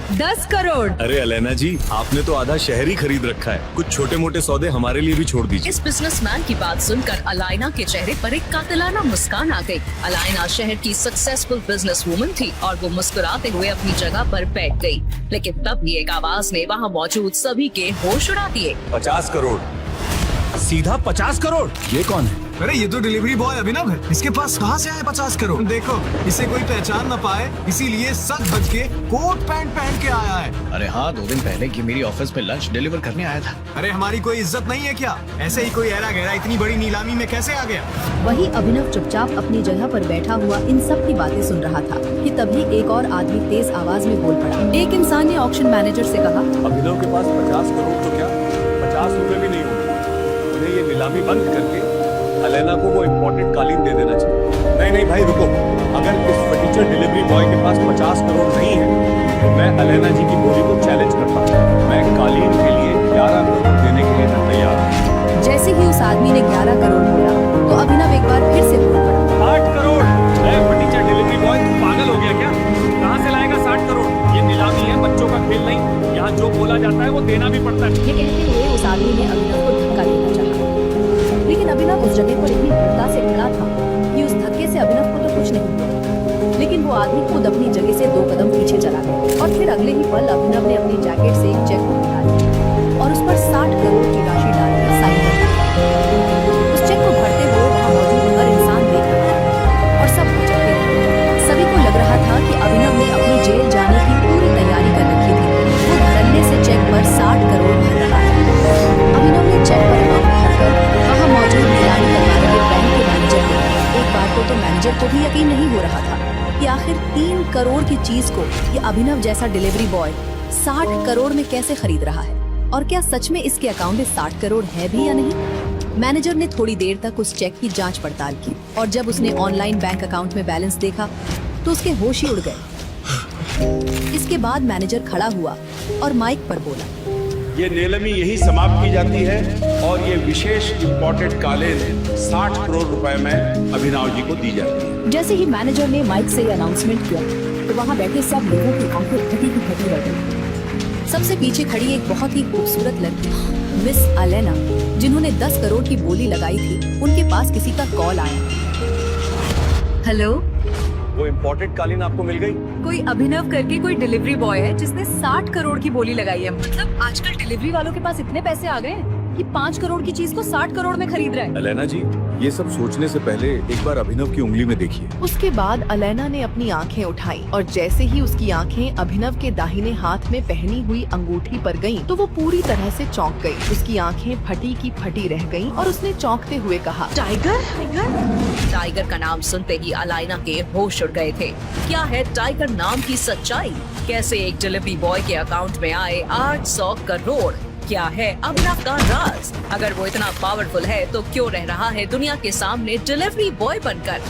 10 करोड़। अरे अलैना जी, आपने तो आधा शहर ही खरीद रखा है। कुछ छोटे मोटे सौदे हमारे लिए भी छोड़ दीजिए। इस बिजनेसमैन की बात सुनकर अलाइना के चेहरे पर एक कातिलाना मुस्कान आ गई। अलाइना शहर की सक्सेसफुल बिजनेस वूमन थी और वो मुस्कुराते हुए अपनी जगह पर बैठ गई। लेकिन तभी एक आवाज ने वहाँ मौजूद सभी के होश उड़ा दिए। 50 करोड़। सीधा 50 करोड़? ये कौन है? अरे ये तो डिलीवरी बॉय अभिनव है। इसके पास कहाँ से आए 50 करोड़? देखो, इसे कोई पहचान न पाए इसीलिए सज धज के कोट पैंट पहन के आया है। अरे हाँ, 2 दिन पहले ये मेरी ऑफिस में लंच डिलीवर करने आया था। अरे हमारी कोई इज्जत नहीं है क्या? ऐसे ही कोई ऐरा गहरा इतनी बड़ी नीलामी में कैसे आ गया? वही अभिनव चुपचाप अपनी जगह पर बैठा हुआ इन सब की बातें सुन रहा था कि तभी एक और आदमी तेज आवाज में बोल पड़ा। एक इंसान ने ऑक्शन मैनेजर से कहा, अभिनव के पास 50 करोड़ तो क्या 50 रुपए भी नहीं होंगे। उन्हें ये नीलामी बंद करके अलैना को वो इम्पोर्टेड कालीन दे देना चाहिए। नहीं नहीं भाई रुको, अगर इस फर्नीचर डिलीवरी बॉय के पास 50 करोड़ नहीं है तो मैं अलैना जी की बोली को चैलेंज करता हूँ। मैं कालीन के लिए 11 करोड़ देने के लिए मैं तैयार हूँ। जैसे ही उस आदमी ने 11 करोड़ बोला तो अभिनव एक बार फिर से बोल पड़ा। 60 करोड़। फर्नीचर डिलीवरी बॉय पागल हो गया क्या? कहाँ से लाएगा 60 करोड़? ये नीलामी है, बच्चों का खेल नहीं। यहाँ जो बोला जाता है वो देना भी पड़ता है। ये कहते हुए उस आदमी ने अभिनव को धक्का देना चाहा, लेकिन अभिनव उस जगह पर इतनी दृढ़ता से खड़ा था कि उस धक्के से अभिनव को तो कुछ नहीं हुआ। लेकिन वो आदमी खुद अपनी जगह से 2 कदम पीछे चला गया और फिर अगले ही पल अभिनव ने अपनी जैकेट से एक चेक बुक निकाली और उस पर 60 करोड़ की राशि डालकर साइन कर दी। उस चेक को भरते हुए वहाँ मौजूद हर इंसान देख रहा था और सब भटकते रहे। सभी को लग रहा था कि अभिनव ने अपनी जेल जाने की पूरी तैयारी कर रखी थी। वो धड़ल्ले से चेक पर 60 करोड़ भर रहा है। अभिनव ने चेक पर अमाउंट भरकर वहाँ मौजूद नीलामी करवा रहे बैंक के मैनेजर ने एक बार तो मैनेजर को भी यकीन नहीं हो रहा था कि आखिर 3 करोड़ की चीज को ये अभिनव जैसा डिलीवरी बॉय 60 करोड़ में कैसे खरीद रहा है और क्या सच में इसके अकाउंट में 60 करोड़ है भी या नहीं। मैनेजर ने थोड़ी देर तक उस चेक की जांच पड़ताल की और जब उसने ऑनलाइन बैंक अकाउंट में बैलेंस देखा तो उसके होश ही उड़ गए। इसके बाद मैनेजर खड़ा हुआ और माइक पर बोला, ये नीलामी यही समाप्त की जाती है और ये विशेष इम्पोर्टेड कालीन 60 करोड़ रुपए में अभिनव जी को दी जाती है। जैसे ही मैनेजर ने माइक से अनाउंसमेंट किया तो वहाँ बैठे सब लोगों की आंखें फटी की फटी रह गई। सबसे पीछे खड़ी एक बहुत ही खूबसूरत लड़की मिस अलैना, जिन्होंने 10 करोड़ की बोली लगाई थी, उनके पास किसी का कॉल आया। हेलो, वो इम्पोर्टेड कालीन आपको मिल गई? कोई अभिनव करके कोई डिलीवरी बॉय है जिसने 60 करोड़ की बोली लगाई है। मतलब आजकल डिलीवरी वालों के पास इतने पैसे आ गए हैं कि 5 करोड़ की चीज को 60 करोड़ में खरीद रहा है। अलैना जी, ये सब सोचने से पहले एक बार अभिनव की उंगली में देखिए। उसके बाद अलैना ने अपनी आंखें उठाई और जैसे ही उसकी आंखें अभिनव के दाहिने हाथ में पहनी हुई अंगूठी पर गईं, तो वो पूरी तरह से चौंक गई। उसकी आंखें फटी की फटी रह गईं और उसने चौंकते हुए कहा, टाइगर। टाइगर का नाम सुनते ही अलाइना के होश उड़ गए थे। क्या है टाइगर नाम की सच्चाई? कैसे एक डिलीवरी बॉय के अकाउंट में आए 800 करोड़? क्या है अभिनव का राज? अगर वो इतना पावरफुल है तो क्यों रह रहा है दुनिया के सामने डिलीवरी बॉय बनकर?